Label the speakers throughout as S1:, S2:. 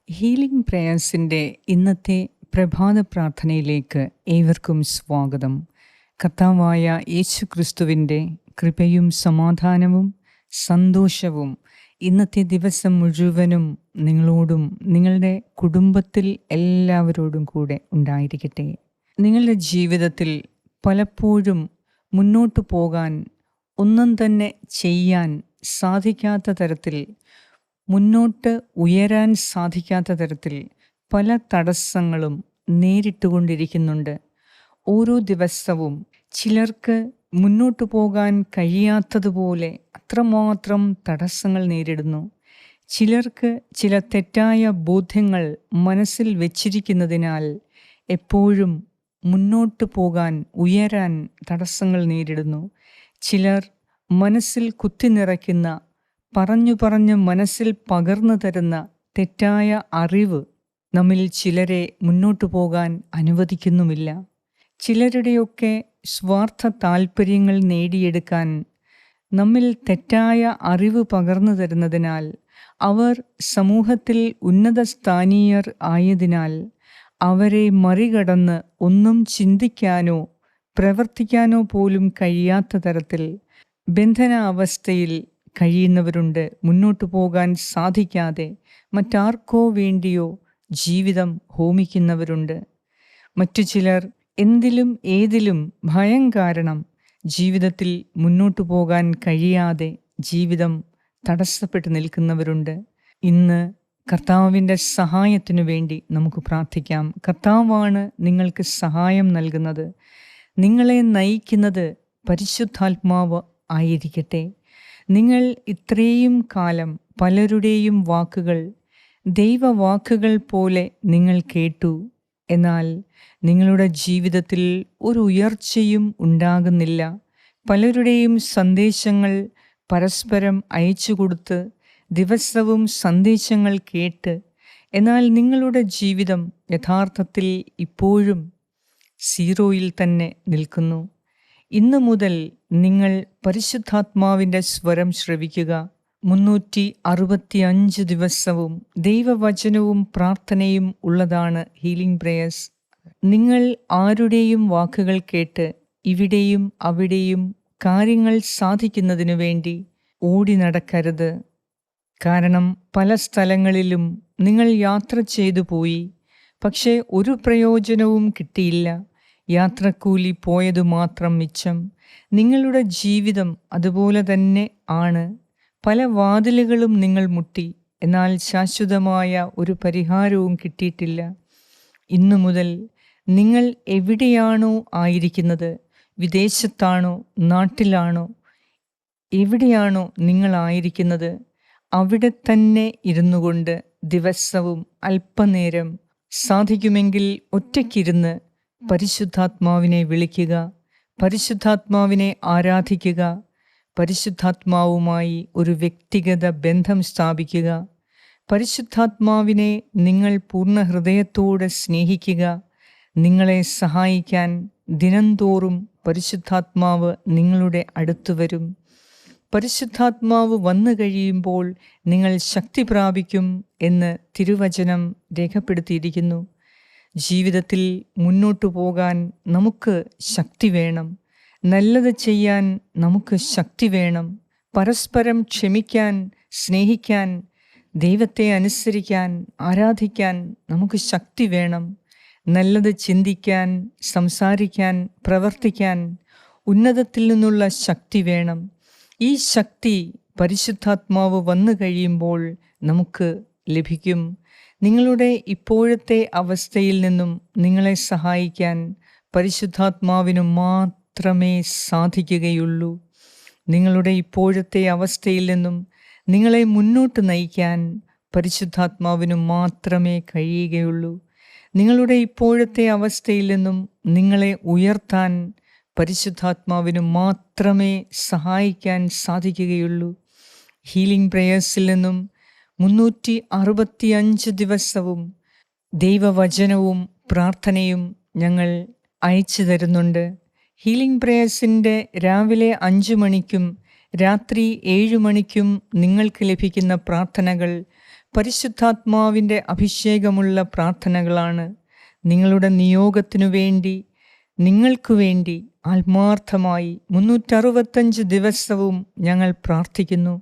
S1: Healing പ്രേയേഴ്സിൻ്റെ ഇന്നത്തെ പ്രഭാത പ്രാർത്ഥനയിലേക്ക് ഏവർക്കും സ്വാഗതം. കർത്താവായ യേശു ക്രിസ്തുവിൻ്റെ കൃപയും സമാധാനവും സന്തോഷവും ഇന്നത്തെ ദിവസം മുഴുവനും നിങ്ങളോടും നിങ്ങളുടെ കുടുംബത്തിൽ എല്ലാവരോടും കൂടെ ഉണ്ടായിരിക്കട്ടെ. നിങ്ങളുടെ ജീവിതത്തിൽ പലപ്പോഴും മുന്നോട്ടു പോകാൻ ഒന്നും തന്നെ ചെയ്യാൻ സാധിക്കാത്ത തരത്തിൽ, മുന്നോട്ട് ഉയരാൻ സാധിക്കാത്ത തരത്തിൽ പല തടസ്സങ്ങളും നേരിട്ടുകൊണ്ടിരിക്കുന്നുണ്ട്. ഓരോ ദിവസവും ചിലർക്ക് മുന്നോട്ടു പോകാൻ കഴിയാത്തതുപോലെ അത്രമാത്രം തടസ്സങ്ങൾ നേരിടുന്നു. ചിലർക്ക് ചില തെറ്റായ ബോധ്യങ്ങൾ മനസ്സിൽ വച്ചിരിക്കുന്നതിനാൽ എപ്പോഴും മുന്നോട്ടു പോകാൻ, ഉയരാൻ തടസ്സങ്ങൾ നേരിടുന്നു. ചിലർ മനസ്സിൽ കുത്തി നിറയ്ക്കുന്ന, പറഞ്ഞു മനസ്സിൽ പകർന്നു തരുന്ന തെറ്റായ അറിവ് നമ്മിൽ ചിലരെ മുന്നോട്ടു പോകാൻ അനുവദിക്കുന്നുമില്ല. ചിലരുടെയൊക്കെ സ്വാർത്ഥ താൽപ്പര്യങ്ങൾ നേടിയെടുക്കാൻ നമ്മിൽ തെറ്റായ അറിവ് പകർന്നു തരുന്നതിനാൽ, അവർ സമൂഹത്തിൽ ഉന്നത സ്ഥാനീയർ ആയതിനാൽ അവരെ മറികടന്ന് ഒന്നും ചിന്തിക്കാനോ പ്രവർത്തിക്കാനോ പോലും കഴിയാത്ത തരത്തിൽ ബന്ധനാവസ്ഥയിൽ കഴിയുന്നവരുണ്ട്. മുന്നോട്ടു പോകാൻ സാധിക്കാതെ മറ്റാർക്കോ വേണ്ടിയോ ജീവിതം ഹോമിക്കുന്നവരുണ്ട്. മറ്റു ചിലർ എന്തിലും ഏതിലും ഭയം കാരണം ജീവിതത്തിൽ മുന്നോട്ടു പോകാൻ കഴിയാതെ ജീവിതം തടസ്സപ്പെട്ട് നിൽക്കുന്നവരുണ്ട്. ഇന്ന് കർത്താവിൻ്റെ സഹായത്തിനു വേണ്ടി നമുക്ക് പ്രാർത്ഥിക്കാം. കർത്താവാണ് നിങ്ങൾക്ക് സഹായം നൽകുന്നത്. നിങ്ങളെ നയിക്കുന്നത് പരിശുദ്ധാത്മാവ് ആയിരിക്കട്ടെ. നിങ്ങൾ ഇത്രയും കാലം പലരുടെയും വാക്കുകൾ ദൈവവാക്കുകൾ പോലെ നിങ്ങൾ കേട്ടു. എന്നാൽ നിങ്ങളുടെ ജീവിതത്തിൽ ഒരു ഉയർച്ചയും ഉണ്ടാകുന്നില്ല. പലരുടെയും സന്ദേശങ്ങൾ പരസ്പരം അയച്ചു കൊടുത്ത് ദിവസവും സന്ദേശങ്ങൾ കേട്ട്, എന്നാൽ നിങ്ങളുടെ ജീവിതം യഥാർത്ഥത്തിൽ ഇപ്പോഴും സീറോയിൽ തന്നെ നിൽക്കുന്നു. ഇന്നു മുതൽ നിങ്ങൾ പരിശുദ്ധാത്മാവിൻ്റെ സ്വരം ശ്രവിക്കുക. 365 ദിവസവും ദൈവവചനവും പ്രാർത്ഥനയും ഉള്ളതാണ് ഹീലിംഗ് പ്രേയേഴ്സ്. നിങ്ങൾ ആരുടെയും വാക്കുകൾ കേട്ട് ഇവിടെയും അവിടെയും കാര്യങ്ങൾ സാധിക്കുന്നതിനു വേണ്ടി ഓടി നടക്കരുത്. കാരണം പല സ്ഥലങ്ങളിലും നിങ്ങൾ യാത്ര ചെയ്തു പോയി, പക്ഷേ ഒരു പ്രയോജനവും കിട്ടിയില്ല. യാത്രക്കൂലി പോയതു മാത്രം മിച്ചം. നിങ്ങളുടെ ജീവിതം അതുപോലെ തന്നെ ആണ്. പല വാതിലുകളും നിങ്ങൾ മുട്ടി, എന്നാൽ ശാശ്വതമായ ഒരു പരിഹാരവും കിട്ടിയിട്ടില്ല. ഇന്നു മുതൽ നിങ്ങൾ എവിടെയാണോ ആയിരിക്കുന്നത്, വിദേശത്താണോ നാട്ടിലാണോ, എവിടെയാണോ നിങ്ങളായിരിക്കുന്നത്, അവിടെ തന്നെ ഇരുന്നു കൊണ്ട് ദിവസവും അല്പനേരം, സാധിക്കുമെങ്കിൽ ഒറ്റയ്ക്കിരുന്ന് പരിശുദ്ധാത്മാവിനെ വിളിക്കുക, പരിശുദ്ധാത്മാവിനെ ആരാധിക്കുക, പരിശുദ്ധാത്മാവുമായി ഒരു വ്യക്തിഗത ബന്ധം സ്ഥാപിക്കുക. പരിശുദ്ധാത്മാവിനെ നിങ്ങൾ പൂർണ്ണ ഹൃദയത്തോടെ സ്നേഹിക്കുക. നിങ്ങളെ സഹായിക്കാൻ ദിനംതോറും പരിശുദ്ധാത്മാവ് നിങ്ങളുടെ അടുത്തു വരും. പരിശുദ്ധാത്മാവ് വന്നു കഴിയുമ്പോൾ നിങ്ങൾ ശക്തി പ്രാപിക്കും എന്ന് തിരുവചനം രേഖപ്പെടുത്തിയിരിക്കുന്നു. ജീവിതത്തിൽ മുന്നോട്ടു പോകാൻ നമുക്ക് ശക്തി വേണം. നല്ലത് ചെയ്യാൻ നമുക്ക് ശക്തി വേണം. പരസ്പരം ക്ഷമിക്കാൻ, സ്നേഹിക്കാൻ, ദൈവത്തെ അനുസരിക്കാൻ, ആരാധിക്കാൻ നമുക്ക് ശക്തി വേണം. നല്ലത് ചിന്തിക്കാൻ, സംസാരിക്കാൻ, പ്രവർത്തിക്കാൻ ഉന്നതത്തിൽ നിന്നുള്ള ശക്തി വേണം. ഈ ശക്തി പരിശുദ്ധാത്മാവ് വന്നു കഴിയുമ്പോൾ നമുക്ക് ലഭിക്കും. നിങ്ങളുടെ ഇപ്പോഴത്തെ അവസ്ഥയിൽ നിന്നും നിങ്ങളെ സഹായിക്കാൻ പരിശുദ്ധാത്മാവിനു മാത്രമേ സാധിക്കുകയുള്ളൂ. നിങ്ങളുടെ ഇപ്പോഴത്തെ അവസ്ഥയിൽ നിന്നും നിങ്ങളെ മുന്നോട്ട് നയിക്കാൻ പരിശുദ്ധാത്മാവിനു മാത്രമേ കഴിയുകയുള്ളൂ. നിങ്ങളുടെ ഇപ്പോഴത്തെ അവസ്ഥയിൽ നിന്നും നിങ്ങളെ ഉയർത്താൻ പരിശുദ്ധാത്മാവിനു മാത്രമേ സഹായിക്കാൻ സാധിക്കുകയുള്ളൂ. ഹീലിംഗ് പ്രേയേഴ്സിൽ നിന്നും 365 ദിവസവും ദൈവവചനവും പ്രാർത്ഥനയും ഞങ്ങൾ അയച്ചു തരുന്നുണ്ട്. ഹീലിംഗ് പ്രേയേഴ്സിൻ്റെ രാവിലെ 5 മണിക്കും രാത്രി 7 മണിക്കും നിങ്ങൾക്ക് ലഭിക്കുന്ന പ്രാർത്ഥനകൾ പരിശുദ്ധാത്മാവിൻ്റെ അഭിഷേകമുള്ള പ്രാർത്ഥനകളാണ്. നിങ്ങളുടെ നിയോഗത്തിനു വേണ്ടി, നിങ്ങൾക്കു വേണ്ടി ആത്മാർത്ഥമായി 365 ദിവസവും ഞങ്ങൾ പ്രാർത്ഥിക്കുന്നു.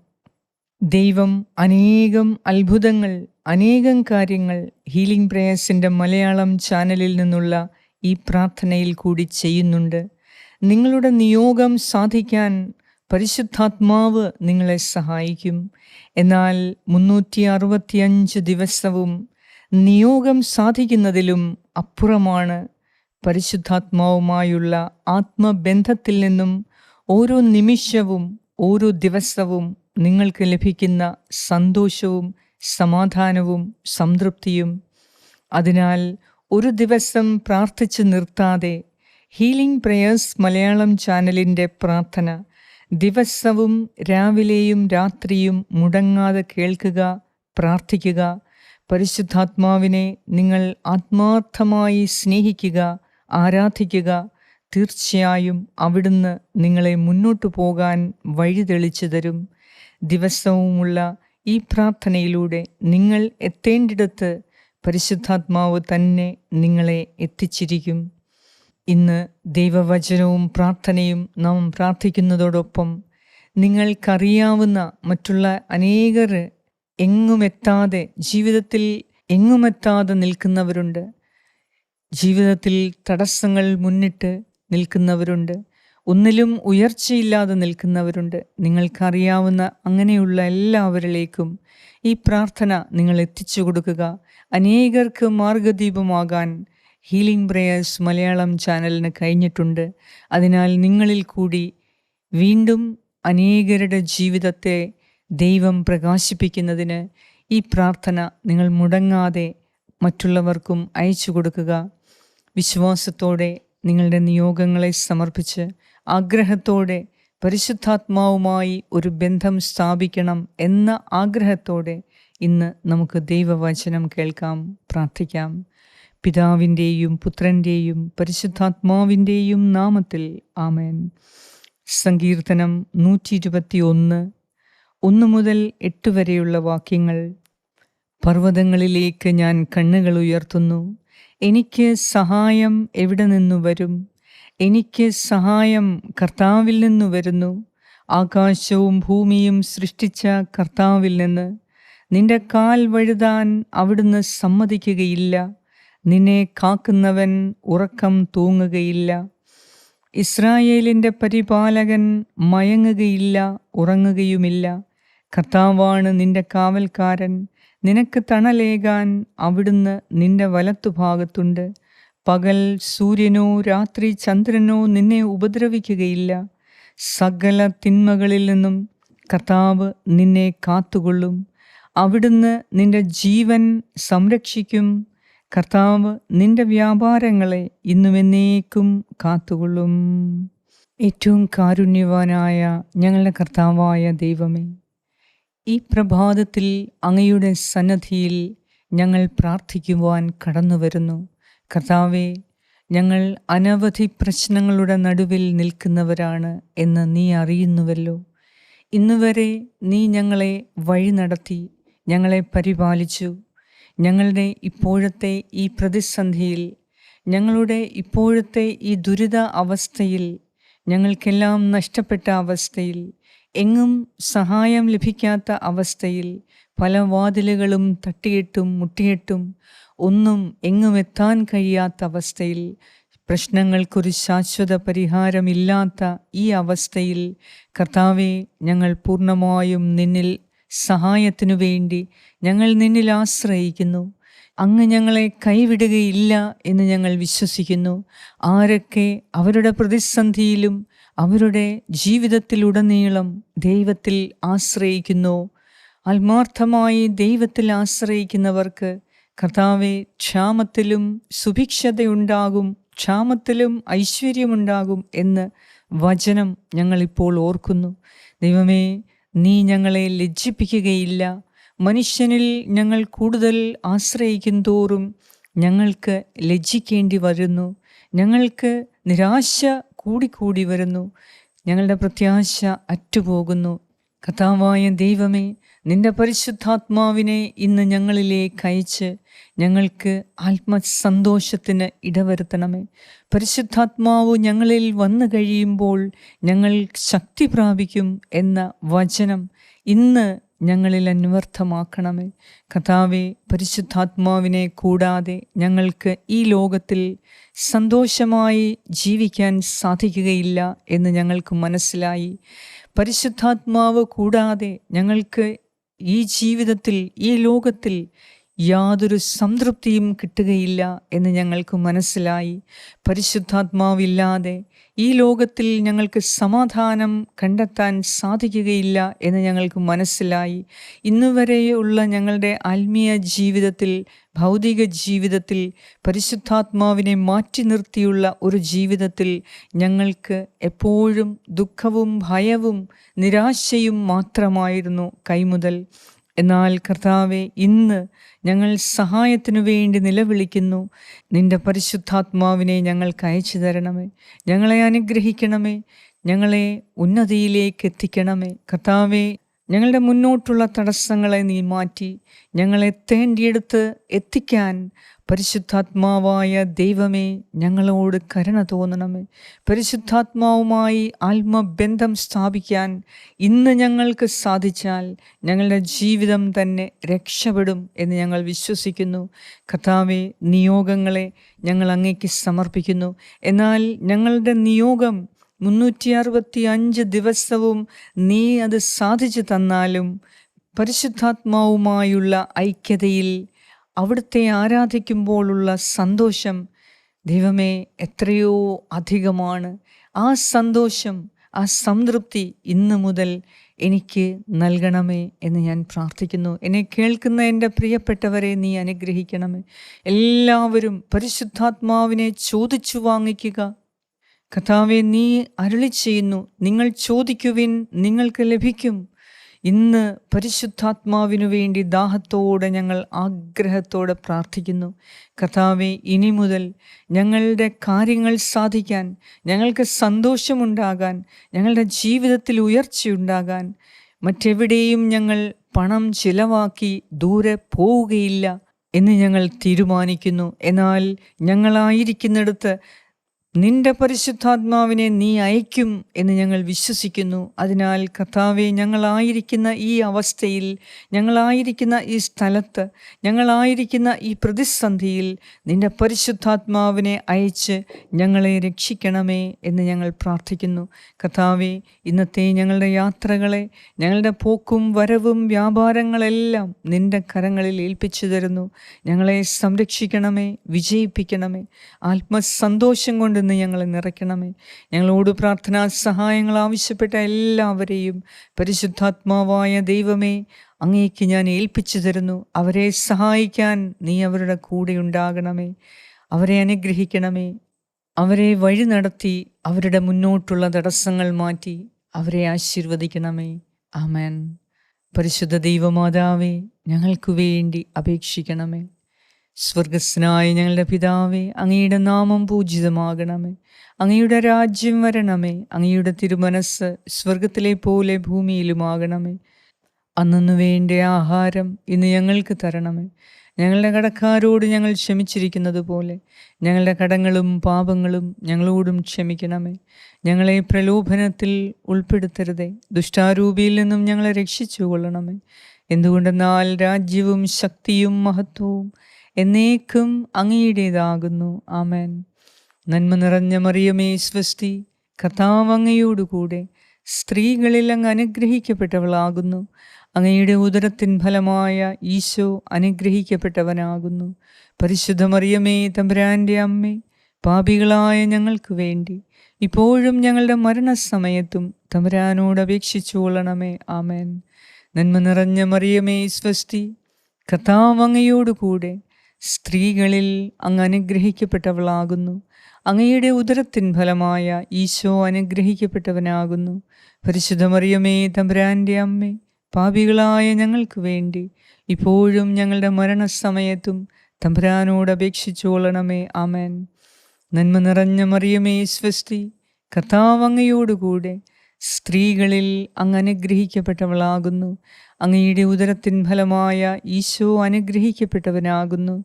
S1: ദൈവം അനേകം അത്ഭുതങ്ങൾ, അനേകം കാര്യങ്ങൾ ഹീലിംഗ് പ്രേയേഴ്സിൻ്റെ മലയാളം ചാനലിൽ നിന്നുള്ള ഈ പ്രാർത്ഥനയിൽ കൂടി ചെയ്യുന്നുണ്ട്. നിങ്ങളുടെ നിയോഗം സാധിക്കാൻ പരിശുദ്ധാത്മാവ് നിങ്ങളെ സഹായിക്കും. എന്നാൽ 365 ദിവസവും നിയോഗം സാധിക്കുന്നതിലും അപ്പുറമാണ് പരിശുദ്ധാത്മാവുമായുള്ള ആത്മബന്ധത്തിൽ നിന്നും ഓരോ നിമിഷവും, ഓരോ ദിവസവും നിങ്ങൾക്ക് ലഭിക്കുന്ന സന്തോഷവും സമാധാനവും സംതൃപ്തിയും. അതിനാൽ ഒരു ദിവസം പ്രാർത്ഥിച്ച് നിർത്താതെ ഹീലിംഗ് പ്രേയേഴ്സ് മലയാളം ചാനലിൻ്റെ പ്രാർത്ഥന ദിവസവും രാവിലെയും രാത്രിയും മുടങ്ങാതെ കേൾക്കുക, പ്രാർത്ഥിക്കുക. പരിശുദ്ധാത്മാവിനെ നിങ്ങൾ ആത്മാർത്ഥമായി സ്നേഹിക്കുക, ആരാധിക്കുക. തീർച്ചയായും അവിടുന്ന് നിങ്ങളെ മുന്നോട്ടു പോകാൻ വഴി തെളിച്ചു തരും. ദിവസവുമുള്ള ഈ പ്രാർത്ഥനയിലൂടെ നിങ്ങൾ എത്തേണ്ടിടത്ത് പരിശുദ്ധാത്മാവ് തന്നെ നിങ്ങളെ എത്തിച്ചിരിക്കും. ഇന്ന് ദൈവവചനവും പ്രാർത്ഥനയും നാം പ്രാർത്ഥിക്കുന്നതോടൊപ്പം നിങ്ങൾക്കറിയാവുന്ന മറ്റുള്ള അനേകർ എങ്ങുമെത്താതെ, ജീവിതത്തിൽ എങ്ങുമെത്താതെ നിൽക്കുന്നവരുണ്ട്. ജീവിതത്തിൽ തടസ്സങ്ങൾ മുന്നിട്ട് നിൽക്കുന്നവരുണ്ട്. ഒന്നിലും ഉയർച്ചയില്ലാതെ നിൽക്കുന്നവരുണ്ട്. നിങ്ങൾക്കറിയാവുന്ന അങ്ങനെയുള്ള എല്ലാവരിലേക്കും ഈ പ്രാർത്ഥന നിങ്ങൾ എത്തിച്ചു കൊടുക്കുക. അനേകർക്ക് മാർഗദീപമാകാൻ ഹീലിംഗ് പ്രേയേഴ്സ് മലയാളം ചാനലിന് കഴിഞ്ഞിട്ടുണ്ട്. അതിനാൽ നിങ്ങളിൽ കൂടി വീണ്ടും അനേകരുടെ ജീവിതത്തെ ദൈവം പ്രകാശിപ്പിക്കുന്നതിന് ഈ പ്രാർത്ഥന നിങ്ങൾ മുടങ്ങാതെ മറ്റുള്ളവർക്കും അയച്ചു കൊടുക്കുക. വിശ്വാസത്തോടെ നിങ്ങളുടെ നിയോഗങ്ങളെ സമർപ്പിച്ച് ആഗ്രഹത്തോടെ പരിശുദ്ധാത്മാവുമായി ഒരു ബന്ധം സ്ഥാപിക്കണം എന്ന ആഗ്രഹത്തോടെ ഇന്ന് നമുക്ക് ദൈവവചനം കേൾക്കാം, പ്രാർത്ഥിക്കാം. പിതാവിൻ്റെയും പുത്രൻ്റെയും പരിശുദ്ധാത്മാവിൻ്റെയും നാമത്തിൽ ആമേൻ. സങ്കീർത്തനം 121 1 മുതൽ 8 വരെയുള്ള വാക്യങ്ങൾ. പർവ്വതങ്ങളിലേക്ക് ഞാൻ കണ്ണുകൾ ഉയർത്തുന്നു. എനിക്ക് സഹായം എവിടെ നിന്നു വരും? എനിക്ക് സഹായം കർത്താവിൽ നിന്നു വരുന്നു. ആകാശവും ഭൂമിയും സൃഷ്ടിച്ച കർത്താവിൽ നിന്ന്. നിന്റെ കാൽ വഴുതാൻ അവിടുന്ന് സമ്മതിക്കുകയില്ല. നിന്നെ കാക്കുന്നവൻ ഉറക്കം തൂങ്ങുകയില്ല. ഇസ്രായേലിൻ്റെ പരിപാലകൻ മയങ്ങുകയില്ല, ഉറങ്ങുകയുമില്ല. കർത്താവാണ് നിന്റെ കാവൽക്കാരൻ. നിനക്ക് തണലേകാൻ അവിടുന്ന് നിന്റെ വലത്തുഭാഗത്തുണ്ട്. പകൽ സൂര്യനോ രാത്രി ചന്ദ്രനോ നിന്നെ ഉപദ്രവിക്കുകയില്ല. സകല തിന്മകളിൽ നിന്നും കർത്താവ് നിന്നെ കാത്തുകൊള്ളും. അവിടുന്ന് നിന്റെ ജീവൻ സംരക്ഷിക്കും. കർത്താവ് നിന്റെ വ്യാപാരങ്ങളെ ഇന്നുമെന്നേക്കും കാത്തുകൊള്ളും. ഏറ്റവും കാരുണ്യവാനായ ഞങ്ങളുടെ കർത്താവായ ദൈവമേ, ഈ പ്രഭാതത്തിൽ അങ്ങയുടെ സന്നദ്ധിയിൽ ഞങ്ങൾ പ്രാർത്ഥിക്കുവാൻ കടന്നു വരുന്നു. കർത്താവേ, ഞങ്ങൾ അനവധി പ്രശ്നങ്ങളുടെ നടുവിൽ നിൽക്കുന്നവരാണ് എന്ന് നീ അറിയുന്നുവല്ലോ. ഇന്നുവരെ നീ ഞങ്ങളെ വഴി നടത്തി, ഞങ്ങളെ പരിപാലിച്ചു. ഞങ്ങളുടെ ഇപ്പോഴത്തെ ഈ പ്രതിസന്ധിയിൽ, ഞങ്ങളുടെ ഇപ്പോഴത്തെ ഈ ദുരിത അവസ്ഥയിൽ, ഞങ്ങൾക്കെല്ലാം നഷ്ടപ്പെട്ട അവസ്ഥയിൽ, എങ്ങും സഹായം ലഭിക്കാത്ത അവസ്ഥയിൽ, പല വാതിലുകളും തട്ടിയിട്ടും മുട്ടിയിട്ടും ഒന്നും എങ്ങും എത്താൻ കഴിയാത്ത അവസ്ഥയിൽ, പ്രശ്നങ്ങൾക്കൊരു ശാശ്വത പരിഹാരമില്ലാത്ത ഈ അവസ്ഥയിൽ കർത്താവെ, ഞങ്ങൾ പൂർണ്ണമായും നിന്നിൽ സഹായത്തിനു വേണ്ടി ഞങ്ങൾ നിന്നിൽ ആശ്രയിക്കുന്നു. അങ്ങ് ഞങ്ങളെ കൈവിടുകയില്ല എന്ന് ഞങ്ങൾ വിശ്വസിക്കുന്നു. ആരൊക്കെ അവരുടെ പ്രതിസന്ധിയിലും അവരുടെ ജീവിതത്തിലുടനീളം ദൈവത്തിൽ ആശ്രയിക്കുന്നു, ആത്മാർത്ഥമായി ദൈവത്തിൽ ആശ്രയിക്കുന്നവർക്ക് കർത്താവെ, ക്ഷാമത്തിലും സുഭിക്ഷതയുണ്ടാകും, ക്ഷാമത്തിലും ഐശ്വര്യമുണ്ടാകും എന്ന് വചനം ഞങ്ങളിപ്പോൾ ഓർക്കുന്നു. ദൈവമേ, നീ ഞങ്ങളെ ലജ്ജിപ്പിക്കുകയില്ല. മനുഷ്യനിൽ ഞങ്ങൾ കൂടുതൽ ആശ്രയിക്കും തോറും ഞങ്ങൾക്ക് ലജ്ജിക്കേണ്ടി വരുന്നു. ഞങ്ങൾക്ക് നിരാശ കൂടിക്കൂടി വരുന്നു. ഞങ്ങളുടെ പ്രത്യാശ അറ്റുപോകുന്നു. കർത്താവായ ദൈവമേ, നിന്റെ പരിശുദ്ധാത്മാവിനെ ഇന്ന് ഞങ്ങളിലേക്ക് അയച്ച് ഞങ്ങൾക്ക് ആത്മസന്തോഷത്തിന് ഇടവരുത്തണമേ. പരിശുദ്ധാത്മാവ് ഞങ്ങളിൽ വന്നു കഴിയുമ്പോൾ ഞങ്ങൾ ശക്തി പ്രാപിക്കും എന്ന വചനം ഇന്ന് ഞങ്ങളിൽ അന്വർത്ഥമാക്കണമേ. കർത്താവേ, പരിശുദ്ധാത്മാവിനെ കൂടാതെ ഞങ്ങൾക്ക് ഈ ലോകത്തിൽ സന്തോഷമായി ജീവിക്കാൻ സാധിക്കുകയില്ല എന്ന് ഞങ്ങൾക്ക് മനസ്സിലായി. പരിശുദ്ധാത്മാവ് കൂടാതെ ഞങ്ങൾക്ക് ഈ ജീവിതത്തിൽ, ഈ ലോകത്തിൽ യാതൊരു സംതൃപ്തിയും കിട്ടുകയില്ല എന്ന് ഞങ്ങൾക്ക് മനസ്സിലായി. പരിശുദ്ധാത്മാവില്ലാതെ ഈ ലോകത്തിൽ ഞങ്ങൾക്ക് സമാധാനം കണ്ടെത്താൻ സാധിക്കുകയില്ല എന്ന് ഞങ്ങൾക്ക് മനസ്സിലായി. ഇന്നുവരെയുള്ള ഞങ്ങളുടെ ആത്മീയ ജീവിതത്തിൽ, ഭൗതിക ജീവിതത്തിൽ പരിശുദ്ധാത്മാവിനെ മാറ്റി നിർത്തിയുള്ള ഒരു ജീവിതത്തിൽ ഞങ്ങൾക്ക് എപ്പോഴും ദുഃഖവും ഭയവും നിരാശയും മാത്രമായിരുന്നു കൈമുതൽ. എന്നാൽ കർത്താവെ, ഇന്ന് ഞങ്ങൾ സഹായത്തിനു വേണ്ടി നിലവിളിക്കുന്നു. നിന്റെ പരിശുദ്ധാത്മാവിനെ ഞങ്ങൾക്ക് അയച്ചു തരണമേ. ഞങ്ങളെ അനുഗ്രഹിക്കണമേ. ഞങ്ങളെ ഉന്നതിയിലേക്ക് എത്തിക്കണമേ. കർത്താവെ, ഞങ്ങളുടെ മുന്നോട്ടുള്ള തടസ്സങ്ങളെ നീ മാറ്റി ഞങ്ങളെ തേണ്ടിയെടുത്ത് എത്തിക്കാൻ പരിശുദ്ധാത്മാവായ ദൈവമേ, ഞങ്ങളോട് കരുണ തോന്നണമേ. പരിശുദ്ധാത്മാവുമായി ആത്മബന്ധം സ്ഥാപിക്കാൻ ഇന്ന് ഞങ്ങൾക്ക് സാധിച്ചാൽ ഞങ്ങളുടെ ജീവിതം തന്നെ രക്ഷപ്പെടും എന്ന് ഞങ്ങൾ വിശ്വസിക്കുന്നു. കർത്താവേ, നിയോഗങ്ങളെ ഞങ്ങൾ അങ്ങേക്ക് സമർപ്പിക്കുന്നു. എന്നാൽ ഞങ്ങളുടെ നിയോഗം 365 ദിവസവും നീ അത് സാധിച്ചു തന്നാലും പരിശുദ്ധാത്മാവുമായുള്ള ഐക്യതയിൽ അവിടുത്തെ ആരാധിക്കുമ്പോഴുള്ള സന്തോഷം ദൈവമേ എത്രയോ അധികമാണ്. ആ സന്തോഷം, ആ സംതൃപ്തി ഇന്നു മുതൽ എനിക്ക് നൽകണമേ എന്ന് ഞാൻ പ്രാർത്ഥിക്കുന്നു. എന്നെ കേൾക്കുന്ന എൻ്റെ പ്രിയപ്പെട്ടവരെ നീ അനുഗ്രഹിക്കണമേ. എല്ലാവരും പരിശുദ്ധാത്മാവിനെ ചോദിച്ചു വാങ്ങിക്കുക. കർത്താവേ, നീ അരുളി ചെയ്യുന്നു, നിങ്ങൾ ചോദിക്കുവിൻ, നിങ്ങൾക്ക് ലഭിക്കും. ഇന്ന് പരിശുദ്ധാത്മാവിനു വേണ്ടി ദാഹത്തോടെ ഞങ്ങൾ ആഗ്രഹത്തോടെ പ്രാർത്ഥിക്കുന്നു. കർത്താവേ, ഇനി മുതൽ ഞങ്ങളുടെ കാര്യങ്ങൾ സാധിക്കാൻ, ഞങ്ങൾക്ക് സന്തോഷമുണ്ടാകാൻ, ഞങ്ങളുടെ ജീവിതത്തിൽ ഉയർച്ചയുണ്ടാകാൻ മറ്റെവിടെയും ഞങ്ങൾ പണം ചിലവാക്കി ദൂരെ പോവുകയില്ല എന്ന് ഞങ്ങൾ തീരുമാനിക്കുന്നു. എന്നാൽ ഞങ്ങളായിരിക്കുന്നിടത്ത് നിന്റെ പരിശുദ്ധാത്മാവിനെ നീ അയക്കും എന്ന് ഞങ്ങൾ വിശ്വസിക്കുന്നു. അതിനാൽ കർത്താവെ, ഞങ്ങളായിരിക്കുന്ന ഈ അവസ്ഥയിൽ, ഞങ്ങളായിരിക്കുന്ന ഈ സ്ഥലത്ത്, ഞങ്ങളായിരിക്കുന്ന ഈ പ്രതിസന്ധിയിൽ നിന്റെ പരിശുദ്ധാത്മാവിനെ അയച്ച് ഞങ്ങളെ രക്ഷിക്കണമേ എന്ന് ഞങ്ങൾ പ്രാർത്ഥിക്കുന്നു. കർത്താവെ, ഇന്നത്തെ ഞങ്ങളുടെ യാത്രകളെ, ഞങ്ങളുടെ പോക്കും വരവും വ്യാപാരങ്ങളെല്ലാം നിന്റെ കരങ്ങളിൽ ഏൽപ്പിച്ചു തരുന്നു. ഞങ്ങളെ സംരക്ഷിക്കണമേ, വിജയിപ്പിക്കണമേ. ആത്മസന്തോഷം കൊണ്ട് ഞങ്ങളെ നിറയ്ക്കണമേ. ഞങ്ങളോട് പ്രാർത്ഥനാ സഹായങ്ങൾ ആവശ്യപ്പെട്ട എല്ലാവരെയും പരിശുദ്ധാത്മാവായ ദൈവമേ, അങ്ങേക്ക് ഞാൻ ഏൽപ്പിച്ചു തരുന്നു. അവരെ സഹായിക്കാൻ നീ അവരുടെ കൂടെ ഉണ്ടാകണമേ. അവരെ അനുഗ്രഹിക്കണമേ. അവരെ വഴി നടത്തി അവരുടെ മുന്നോട്ടുള്ള തടസ്സങ്ങൾ മാറ്റി അവരെ ആശീർവദിക്കണമേ. ആമേൻ. പരിശുദ്ധ ദൈവമാതാവേ, ഞങ്ങൾക്ക് വേണ്ടി അപേക്ഷിക്കണമേ. സ്വർഗസ്നായ ഞങ്ങളുടെ പിതാവേ, അങ്ങയുടെ നാമം പൂജിതമാകണമേ. അങ്ങയുടെ രാജ്യം വരണമേ. അങ്ങയുടെ തിരുമനസ് സ്വർഗത്തിലെ പോലെ ഭൂമിയിലുമാകണമേ. അന്നു വേണ്ട ആഹാരം ഇന്ന് ഞങ്ങൾക്ക് തരണമേ. ഞങ്ങളുടെ കടക്കാരോട് ഞങ്ങൾ ക്ഷമിച്ചിരിക്കുന്നത് പോലെ ഞങ്ങളുടെ കടങ്ങളും പാപങ്ങളും ഞങ്ങളോടും ക്ഷമിക്കണമേ. ഞങ്ങളെ പ്രലോഭനത്തിൽ ഉൾപ്പെടുത്തരുതേ, ദുഷ്ടാരൂപിയിൽ നിന്നും ഞങ്ങളെ രക്ഷിച്ചു കൊള്ളണമേ. എന്തുകൊണ്ടെന്നാൽ രാജ്യവും ശക്തിയും മഹത്വവും എന്നേക്കും അങ്ങയുടേതാകുന്നു. ആമേൻ. നന്മ നിറഞ്ഞ മറിയമേ സ്വസ്തി, കർത്താവ് അങ്ങയോടുകൂടെ സ്ത്രീകളിൽ അങ്ങ് അനുഗ്രഹിക്കപ്പെട്ടവളാകുന്നു. അങ്ങയുടെ ഉദരത്തിൻ ഫലമായ ഈശോ അനുഗ്രഹിക്കപ്പെട്ടവനാകുന്നു. പരിശുദ്ധ മറിയമേ, തമ്പുരാൻ്റെ അമ്മേ, പാപികളായ ഞങ്ങൾക്ക് വേണ്ടി ഇപ്പോഴും ഞങ്ങളുടെ മരണസമയത്തും തമ്പുരാനോട് അപേക്ഷിച്ചു കൊള്ളണമേ. ആമേൻ. നന്മ നിറഞ്ഞ മറിയമേ സ്വസ്തി, കർത്താവ് അങ്ങയോടുകൂടെ സ്ത്രീകളിൽ അങ്ങ് അനുഗ്രഹിക്കപ്പെട്ടവളാകുന്നു. അങ്ങയുടെ ഉദരത്തിൻ ഫലമായ ഈശോ അനുഗ്രഹിക്കപ്പെട്ടവനാകുന്നു. പരിശുദ്ധ മറിയമേ, തമ്പുരാൻ്റെ അമ്മേ, പാപികളായ ഞങ്ങൾക്ക് വേണ്ടി ഇപ്പോഴും ഞങ്ങളുടെ മരണസമയത്തും തമ്പുരാനോട് അപേക്ഷിച്ചു കൊള്ളണമേ. ആമേൻ. നന്മ നിറഞ്ഞ മറിയമേ സ്വസ്തി, കർത്താവ് അങ്ങയോടുകൂടെ സ്ത്രീകളിൽ അങ്ങ് അനുഗ്രഹിക്കപ്പെട്ടവളാകുന്നു. അങ്ങയുടെ ഉദരത്തിൻ ഫലമായ ഈശോ അനുഗ്രഹിക്കപ്പെട്ടവനാകുന്നു.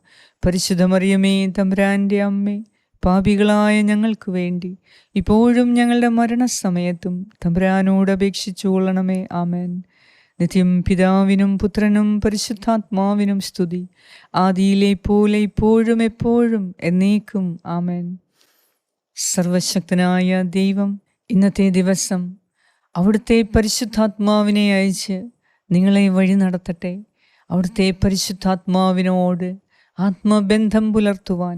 S1: പരിശുദ്ധ മറിയമേ, തമ്പുരാൻ്റെ അമ്മേ, പാപികളായ ഞങ്ങൾക്ക് വേണ്ടി ഇപ്പോഴും ഞങ്ങളുടെ മരണസമയത്തും തമ്പുരാനോട് അപേക്ഷിച്ചു കൊള്ളണമേ. ആമേൻ. നിത്യം പിതാവിനും പുത്രനും പരിശുദ്ധാത്മാവിനും സ്തുതി, ആദിയിലെ പോലെ ഇപ്പോഴും എപ്പോഴും എന്നേക്കും. ആമേൻ. സർവശക്തനായ ദൈവം ഇന്നത്തെ ദിവസം അവിടുത്തെ പരിശുദ്ധാത്മാവിനെ അയച്ച് നിങ്ങളെ വഴി നടത്തട്ടെ. അവിടുത്തെ പരിശുദ്ധാത്മാവിനോട് ആത്മബന്ധം പുലർത്തുവാൻ,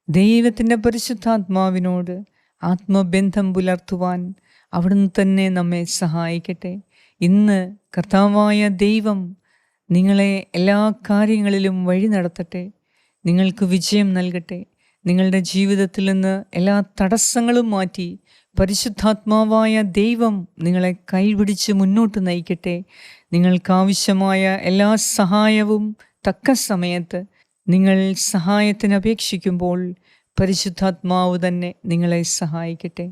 S1: ദൈവത്തിൻ്റെ പരിശുദ്ധാത്മാവിനോട് ആത്മബന്ധം പുലർത്തുവാൻ അവിടുന്ന് തന്നെ നമ്മെ സഹായിക്കട്ടെ. ഇന്ന് കർത്താവായ ദൈവം നിങ്ങളെ എല്ലാ കാര്യങ്ങളിലും വഴി നടത്തട്ടെ, നിങ്ങൾക്ക് വിജയം നൽകട്ടെ. നിങ്ങളുടെ ജീവിതത്തിൽ നിന്ന് എല്ലാ തടസ്സങ്ങളും മാറ്റി പരിശുദ്ധാത്മാവായ ദൈവം നിങ്ങളെ കൈപിടിച്ച് മുന്നോട്ട് നയിക്കട്ടെ. നിങ്ങൾക്കാവശ്യമായ എല്ലാ സഹായവും തക്ക സമയത്ത് നിങ്ങൾ സഹായത്തിന് അപേക്ഷിക്കുമ്പോൾ പരിശുദ്ധാത്മാവ് തന്നെ നിങ്ങളെ സഹായിക്കട്ടെ.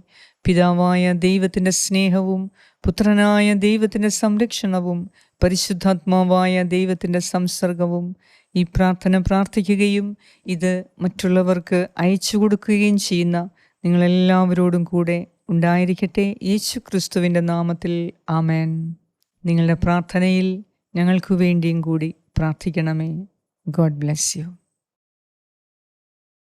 S1: പിതാവായ ദൈവത്തിൻ്റെ സ്നേഹവും പുത്രനായ ദൈവത്തിൻ്റെ സംരക്ഷണവും പരിശുദ്ധാത്മാവായ ദൈവത്തിൻ്റെ സംസർഗവും ഈ പ്രാർത്ഥന പ്രാർത്ഥിക്കുകയും ഇത് മറ്റുള്ളവർക്ക് അയച്ചു കൊടുക്കുകയും ചെയ്യുന്ന നിങ്ങളെല്ലാവരോടും കൂടെ ഉണ്ടായിരിക്കട്ടെ. യേശു ക്രിസ്തുവിൻ്റെ നാമത്തിൽ ആമേൻ. നിങ്ങളുടെ പ്രാർത്ഥനയിൽ ഞങ്ങൾക്ക് വേണ്ടിയും കൂടി പ്രാർത്ഥിക്കണമേ. God bless you.